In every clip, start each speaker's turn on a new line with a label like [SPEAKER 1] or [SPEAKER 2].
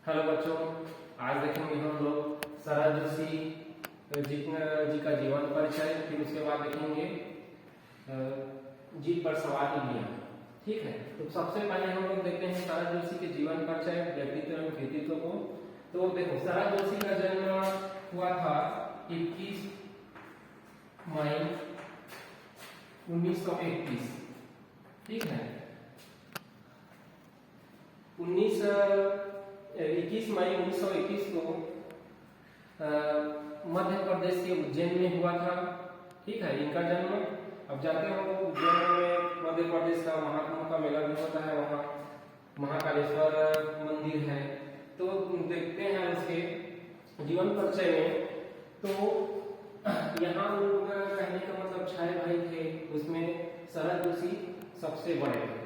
[SPEAKER 1] Hello बच्चों, आज देखेंगे हम लोग शरद जोशी जी का जीवन परिचय। फिर उसके बाद देखेंगे जीत पर सवार इंडिया। ठीक है, तो सबसे पहले हम लोग देखते हैं शरद जोशी के जीवन परिचय, व्यक्तित्व एवं कृतित्व को। तो देखो, शरद जोशी का जन्म हुआ था 21 मई 1921। ठीक है, 21 मई 1921 को मध्य प्रदेश के उज्जैन में हुआ था। ठीक है, इनका जन्म। अब जाते हैं हम लोग उज्जैन में, मध्य प्रदेश का महाकुंभ का मेला भी होता है, वहाँ महाकालेश्वर मंदिर है। तो देखते हैं उसके जीवन परिचय में। तो यहाँ लोग कहने का मतलब 6 भाई थे, उसमें शरद जोशी सबसे बड़े थे।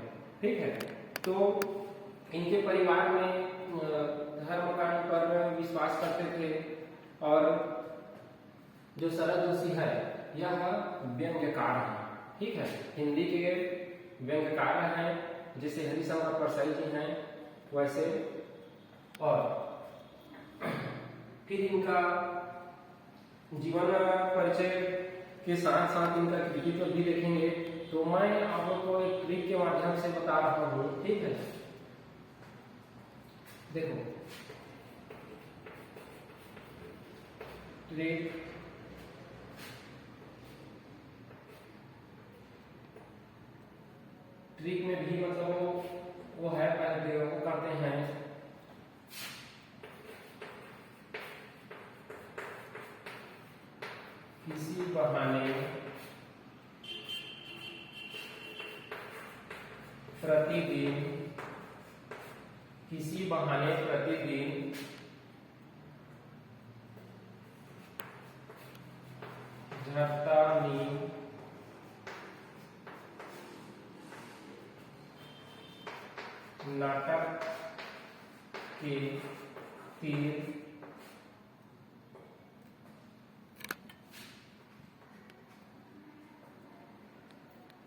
[SPEAKER 1] ठीक है, तो इनके परिवार में धर्म कर्म पर विश्वास करते थे। और जो शरद जोशी है यह व्यंग्यकार है। ठीक है, हिंदी के व्यंग्यकार हैं, जैसे हरिशंकर परसाई जी हैं वैसे। और फिर इनका जीवन परिचय के साथ साथ इनका कृतित्व भी देखेंगे। तो मैं आप लोग को एक ट्रिक के माध्यम से बता रहा हूँ। ठीक है, देखो ट्रिक में भी मतलब वो है, पहले वो करते हैं। किसी बहाने प्रतिदिन झरता नींव नाटक के तीर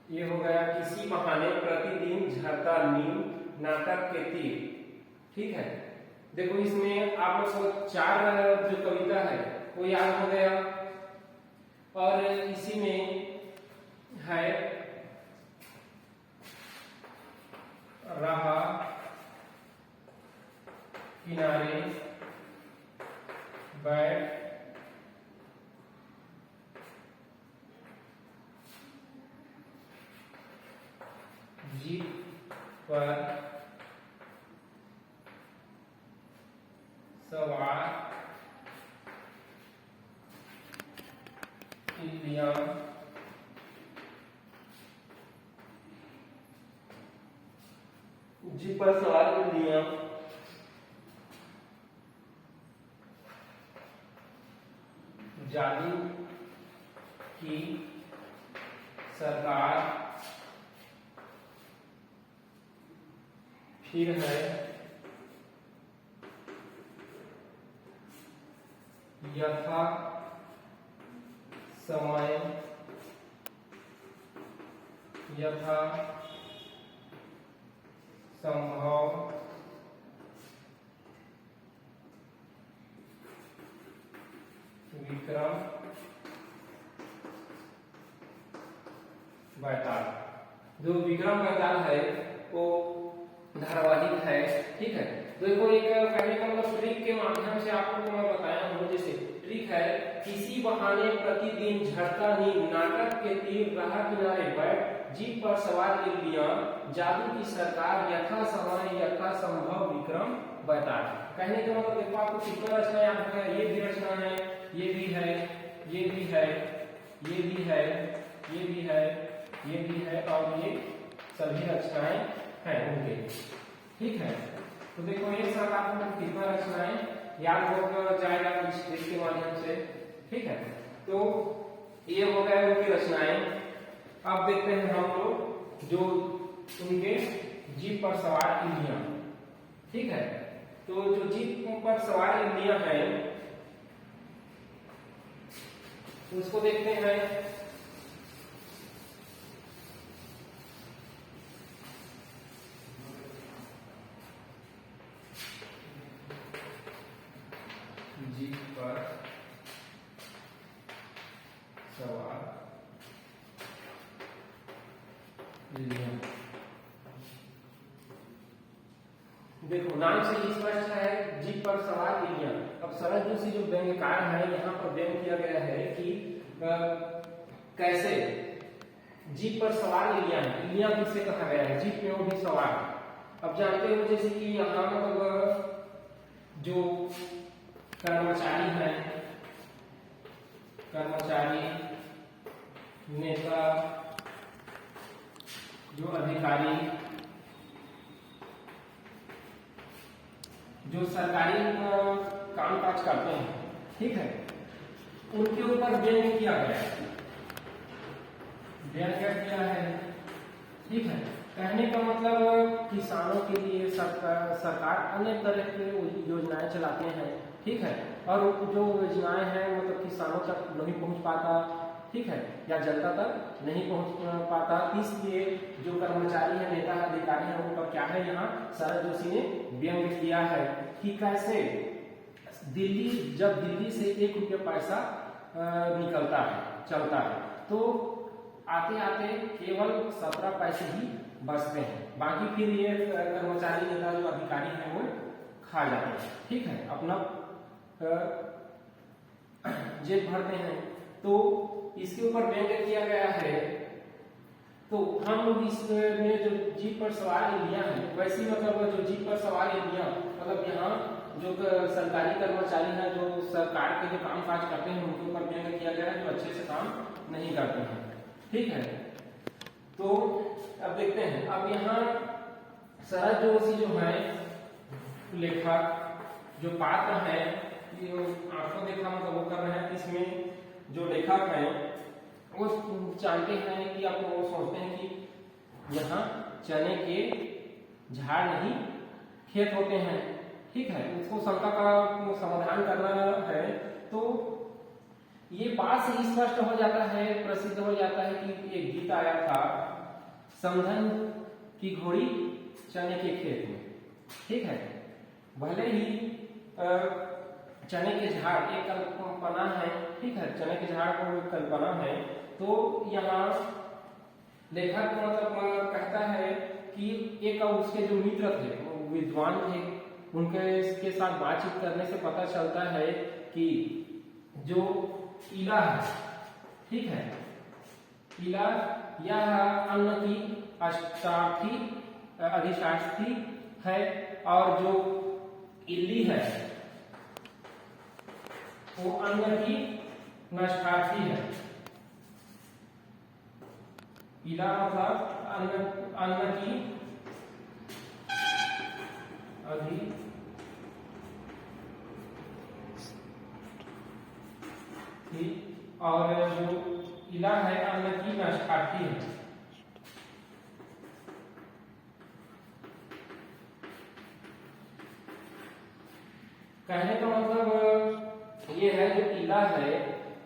[SPEAKER 1] ये हो गया किसी बहाने प्रतिदिन झरता नींव नाटक के तीर। ठीक है, देखो इसमें आप लोग को 4 जो कविता है वो याद हो गया। और इसी में है रहा किनारे बैठ जीप पर सवार इंडिया जीप पर सवार इंडिया जादू की सरकार फिर है यथा समय यथा संभव विक्रम बेताल। जो विक्रम बेताल है वो धारावाहिक है। ठीक है, देखो एक कहने का मतलब ट्रिक के माध्यम से आप लोगों को मैं बताया हूँ। जैसे ट्रिक है, किसी बहाने प्रतिदिन झरता नींव नाटक के तीर राह किनारे बैठ जीप पर सवार इंडिया जादू की सरकार यथा समय यथा संभव विक्रम बेताल। कहने का मतलब देखो, आपको कितना रचना याद है। ये भी रचना है, ये भी है, ये भी है, ये भी है, ये भी है, ये भी है, और ये सभी रचनाएं हैं उनके। ठीक है, तो देखो एक साथ आपको कितना रचनाएं याद हो जाएगा कुछ इसके माध्यम से। ठीक है, तो ये हो गए उनकी रचनाएं। अब देखते हैं हम लोग जो उनके जीप पर सवार इंडिया। ठीक है, तो जो जीप पर सवार इंडिया है उसको देखते हैं। जीप पर सवार लिया। देखो नाम से ही स्पष्ट है, जीप पर सवार लिया। अब सरल जोशी जो व्यंग्यकार है, यहाँ पर व्यंग किया गया है कि कैसे जीप पर सवार लिया है। लिया किससे कहा गया है? जीप में वो भी सवार। अब जानते हो जैसे कि यहाँ मतलब जो कर्मचारी है, कर्मचारी, नेता, जो अधिकारी, जो सरकारी कामकाज करते हैं, ठीक है, उनके ऊपर व्यंग्य किया गया है। व्यंग्य किया है, ठीक है। कहने का मतलब किसानों के लिए सरकार अनेक तरह की योजनाएं चलाते हैं, ठीक है, और जो योजनाएं हैं मतलब किसानों तक नहीं पहुंच पाता, ठीक है, या जनता तक नहीं पहुंच पाता, इसलिए जो कर्मचारी है, नेता अधिकारी है, उन पर क्या है, यहाँ शरद जोशी ने व्यंग्य किया है कि कैसे जब दिल्ली से 1 रुपया पैसा निकलता है, चलता है, तो आते आते केवल 17 पैसे ही बचते हैं, बाकी फिर ये कर्मचारी, नेता, जो अधिकारी है वो खा जाते हैं, ठीक है, अपना जेब भरते हैं। तो इसके ऊपर व्यंग्य किया गया है। तो हम लोग इसमें जो जीप पर सवार लिया है, वैसे मतलब जो जीप पर सवार लिया मतलब यहाँ जो सरकारी कर्मचारी हैं, जो सरकार के जो काम काज करते हैं, उनके ऊपर व्यंग्य किया गया है, जो अच्छे से काम नहीं करते हैं, ठीक है। तो अब देखते हैं, अब यहाँ शरद जोशी जो है लेखक, जो पात्र है, आपको देखा मतलब वो कर रहे हैं, इसमें जो लेखक है वो जानते हैं कि आप वो सोचते हैं कि यहाँ चने के झाड़ नहीं खेत होते हैं, ठीक है, उसको शंका का समाधान करना है। तो ये बात से स्पष्ट हो जाता है, प्रसिद्ध हो जाता है कि एक गीत आया था, समधन की घोड़ी चने के खेत में, ठीक है। भले ही चने के झाड़ एक कल्पना है, ठीक है, चने के झाड़ को एक कल्पना है। तो यहाँ लेखक मतलब कहता है कि एक उसके जो मित्र थे, वो विद्वान थे, उनके साथ बातचीत करने से पता चलता है कि जो इला है, ठीक है, इला यह अन्न की अधिशास्थी है, और जो इल्ली है वो अन्न की नष्टार्थी है। इला मतलब अन्न की और जो इला है अन्न की नष्टार्थी है। कहने का मतलब ये है, जो इला है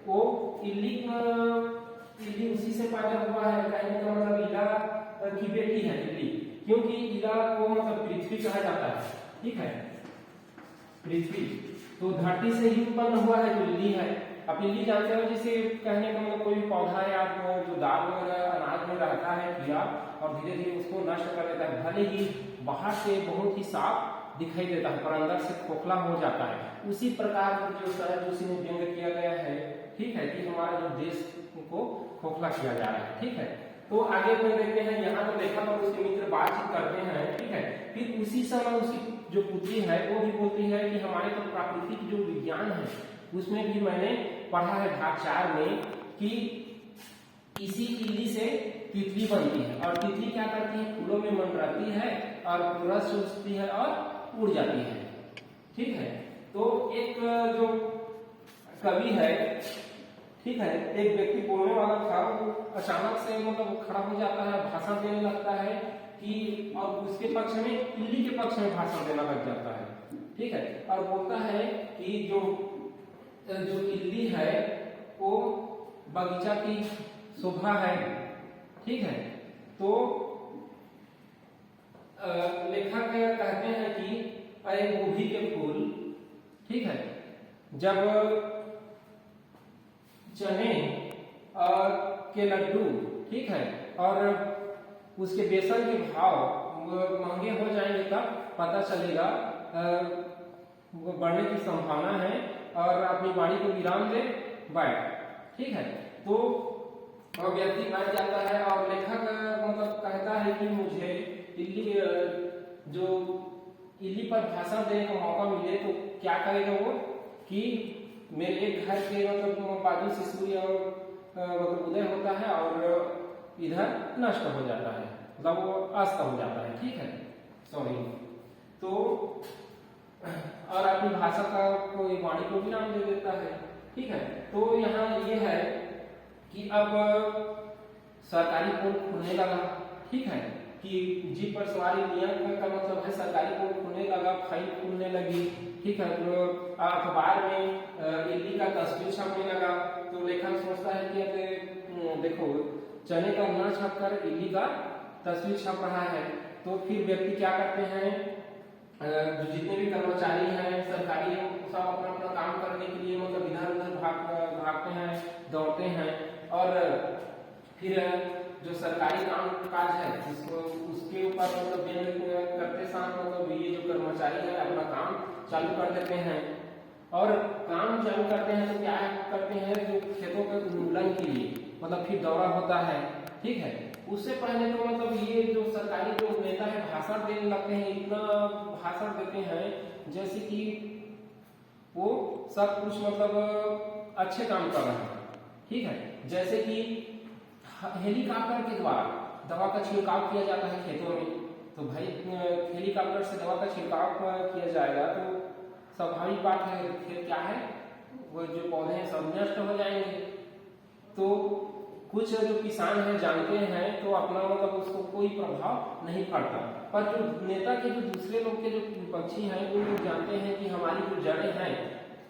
[SPEAKER 1] वो इल्ली उसी से पैदा हुआ है। कहने का मतलब इला की बेटी है इल्ली, क्योंकि इला को मतलब पृथ्वी कहा जाता है, ठीक है, पृथ्वी तो धरती से ही उत्पन्न हुआ है, जो इल्ली है। अब इल्ली जानते हो, जैसे कहने का मतलब कोई पौधा या जो दाल वगैरह अनाज में रहता है कीड़ा, और धीरे धीरे उसको नष्ट कर देता है। भले ही बाहर से बहुत ही साफ दिखाई देता है, पर अंदर से खोखला हो जाता है। उसी प्रकार जो शरद जोशी ने व्यंग्य किया गया है, ठीक है, कि हमारा जो देश को खोखला किया जा रहा है, ठीक है। तो आगे में देखते हैं, यहाँ तो लेखक और उसके मित्र बातचीत करते हैं, ठीक है। फिर उसी समय उसकी जो पुत्री है वो भी बोलती है कि हमारे तो प्राकृतिक जो विज्ञान है उसमें भी मैंने पढ़ा है भाग 4 में कि इसी इल्ली से तितली बनती है, और तितली क्या करती है, फूलों में मंडराती है और रस चूसती है और उड़ जाती है, ठीक है। तो एक जो कवि है, ठीक है, एक व्यक्ति बोलने वाला था, वो अचानक से मतलब खड़ा हो जाता है, भाषण देने लगता है कि, और उसके पक्ष में, इल्ली के पक्ष में भाषण देना लग जाता है, ठीक है, और बोलता है कि जो इल्ली है वो बगीचा की शोभा है, ठीक है। तो लेखक कहते हैं कि अरे गोभी के फूल, ठीक है, जब चने के लड्डू, ठीक है, और उसके बेसन के भाव महंगे हो जाएंगे तब पता चलेगा वो बढ़ने की संभावना है और अपनी वाणी को विराम दे बैठ, ठीक है। तो व्यक्ति बैठ जाता है और लेखक मतलब कहता है कि मुझे जो इल्ली पर भाषण देने का मौका मिले तो क्या करेगा वो कि मेरे एक घर के मतलब बाजू से सूर्य मतलब उदय होता है और इधर नष्ट हो जाता है, मतलब वो अस्त हो जाता है, ठीक है, सॉरी। तो और अपनी भाषा का कोई वाणी को भी नाम दे देता है, ठीक है। तो यहाँ ये है कि अब सरकारी पुल खुलने लगा, ठीक है, कि जीप पर सवारी नियम का मतलब है सरकारी पुल खुलने लगा, फाइल खुलने लगी, ठीक है। तो अखबार में इल्ली का तस्वीर छपने लगा, तो लेखक सोचता है कि अब देखो चने का न छपकर इल्ली का तस्वीर छप रहा है। तो फिर व्यक्ति क्या करते हैं, जो जितने भी कर्मचारी हैं सरकारी, सब अपना अपना काम करने के लिए मतलब इधर उधर भागते हैं, दौड़ते हैं, और फिर जो सरकारी काम काज है उसके ऊपर मतलब करते साथ मतलब ये जो कर्मचारी है अपना काम चालू कर देते हैं। और काम चालू करते हैं तो क्या करते हैं, जो खेतों के उन्मूलन के लिए मतलब फिर दौरा होता है, ठीक है। उससे पहले तो मतलब ये जो सरकारी जो नेता है भाषण देने लगते हैं, इतना भाषण देते हैं जैसे कि वो सब कुछ मतलब अच्छे काम कर रहे हैं, ठीक है। जैसे कि हेलीकॉप्टर के द्वारा दवा का छिड़काव किया जाता है खेतों में, तो भाई हेलीकॉप्टर से दवा का छिड़काव किया जाएगा तो स्वाभाविक बात है फिर क्या है, वो जो पौधे हैं सब नष्ट हो जाएंगे। तो कुछ जो किसान हैं जानते हैं तो अपना मतलब उसको कोई प्रभाव नहीं पड़ता, पर जो नेता के जो दूसरे लोग के जो पक्षी हैं वो लोग जानते हैं कि हमारी जो जड़ें हैं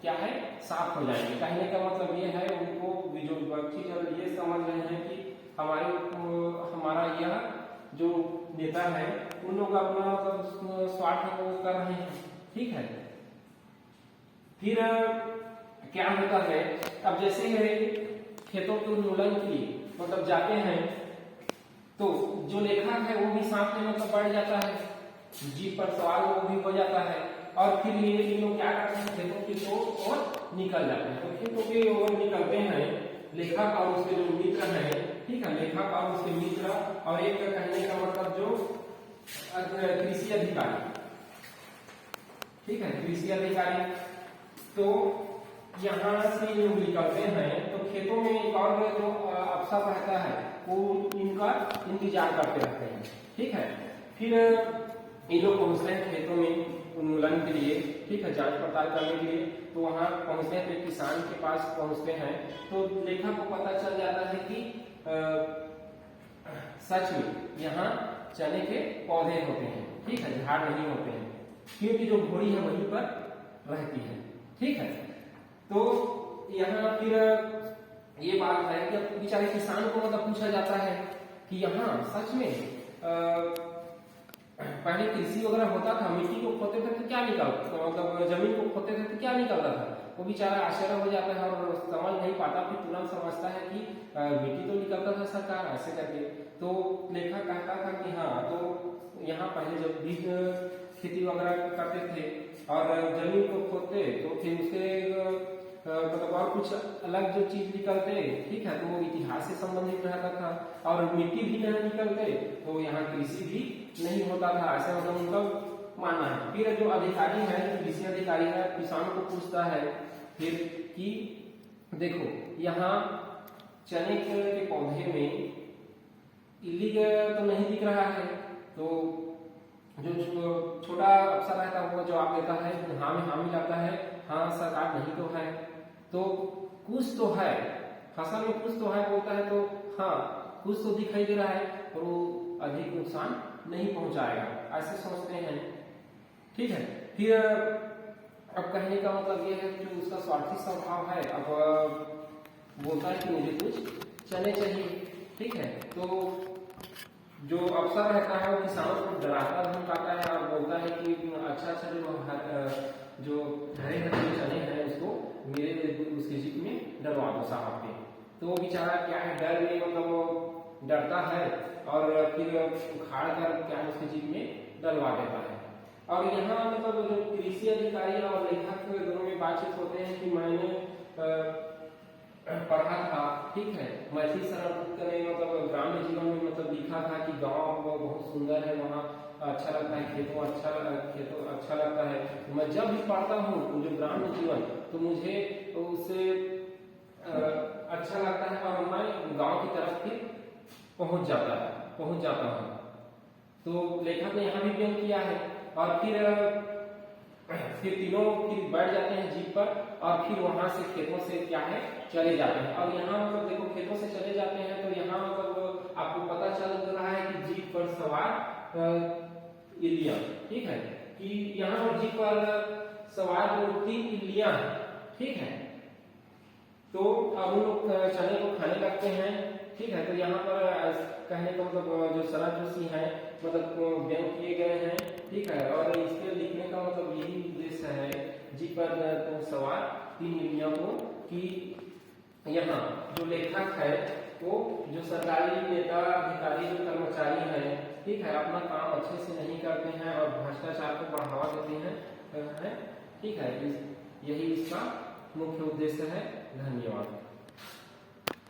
[SPEAKER 1] क्या है साफ हो जाएंगे। कहने का मतलब ये है उनको जो पक्षी जब ये समझ रहे हैं कि हमारा यह जो नेता है उन लोग अपना मतलब स्वार्थ कर रहे हैं, ठीक है। फिर क्या होता है, अब जैसे खेतों के उन्मूलन के लिए मतलब जाते हैं तो जो लेखक है वो भी साथ में मतलब बढ़ जाता है, जीप पर सवार वो भी हो जाता है, और फिर ये लोग क्या करते हैं खेतों की ओर निकल जाते हैं। तो खेतों की ओर निकलते हैं लेखक और उसके जो मित्र हैं, ठीक है, लेखक और उसके मित्र, और एक कहने का मतलब जो कृषि अधिकारी, ठीक है, कृषि अधिकारी। तो यहाँ से लोग निकलते हैं तो खेतों में एक और जो अफसर रहता है वो इनका इंतजार करते रहते हैं, ठीक है। फिर ये लोग पहुंचते हैं खेतों में उन्मूलन के लिए, ठीक है, जांच पड़ताल करने के लिए। तो वहां पहुंचते हैं तो किसान के पास पहुंचते हैं तो लेखक को पता चल जाता है कि सच में यहाँ चने के पौधे होते हैं, ठीक है, झाड़ नहीं होते हैं, क्योंकि जो घोड़ी है वहीं पर रहती है, ठीक है। तो यहाँ फिर ये बात है कि बेचारे किसान को मतलब पूछा जाता है कि यहाँ सच में पहले कृषि वगैरह होता था, मिट्टी को खोदते थे तो क्या निकलता, मतलब जमीन को खोदते थे तो क्या निकलता था। वो बेचारा आश्चर्य हो जाता है और समझ नहीं पाता, फिर तुरंत समझता है कि मिट्टी तो निकलता था सरकार ऐसे करके। तो लेखक कहता था कि हाँ, तो यहाँ पहले जब भी खेती वगैरह करते थे और जमीन को खोदते तो फिर उसके मतलब और कुछ अलग जो चीज निकलते, ठीक है, तो वो इतिहास से संबंधित रहता था, और मिट्टी भी नहीं निकलते तो यहाँ कृषि भी नहीं होता था, ऐसा मतलब उनका मानना है। फिर जो अधिकारी है, कृषि अधिकारी है, किसान को पूछता है फिर कि देखो यहाँ चने के पौधे में इल्ली तो नहीं दिख रहा है। तो जो छोटा अफसर रहता है वो जवाब देता है, हाँ में हाँ मिलाता है, हाँ सरकार नहीं तो है, तो कुछ तो है, फसल में कुछ तो है बोलता है, तो हाँ कुछ तो दिखाई दे रहा है और वो अधिक नुकसान नहीं पहुंचाएगा, ऐसे सोचते हैं, ठीक है। फिर अब कहने का मतलब ये है कि उसका स्वार्थी स्वभाव है, अब बोलता है कि मुझे कुछ चने चाहिए, ठीक है। तो जो अफसर रहता है वो किसानों को डराता धमकाता है और बोलता है कि अच्छा जो हरे हरे चने हैं उसको मेरे उसके जीप में डलवा दो साहब के। तो वो बेचारा क्या है डर में मतलब वो डरता है और फिर उखाड़ कर क्या है उसके जीप में डलवा देता है। और यहाँ मतलब जो कृषि अधिकारी और लेखक दोनों में बातचीत होते हैं कि मैंने पढ़ा था, ठीक है, मैथिली शरण गुप्त ने मतलब ग्रामीण जीवन में मतलब लिखा था कि गांव बहुत सुंदर है, वहाँ अच्छा लगता है, खेतों अच्छा लगता है। मैं जब भी पढ़ता हूँ जो ग्रामीण जीवन तो मुझे उससे अच्छा लगता है और मैं गांव की तरफ फिर पहुंच जाता हूँ। तो लेखक ने यहाँ भी व्यंग किया है। और फिर तीनों फिर बैठ जाते हैं जीप पर और फिर वहां से खेतों से क्या है चले जाते हैं। और यहाँ मतलब देखो खेतों से चले जाते हैं तो यहाँ मतलब आपको पता चल रहा है कि जीप पर सवार इल्लियां, ठीक है, कि यहाँ जीप पर सवार 3 इल्लियां हैं, ठीक है। तो अब उन लोग चने को खाने लगते हैं, ठीक है। तो यहाँ पर कहने का मतलब जो शरद ऋषि है मतलब व्यंग किए गए हैं, ठीक है। और इसके लिखने का मतलब यही उद्देश्य है जीप पर सवार 3 इल्लियों को कि यहाँ जो लेखक है वो जो सरकारी नेता अधिकारी जो कर्मचारी हैं, ठीक है, अपना काम अच्छे से नहीं करते हैं और भ्रष्टाचार को बढ़ावा देते हैं, ठीक है। यही इसका मुख्य उद्देश्य है। धन्यवाद।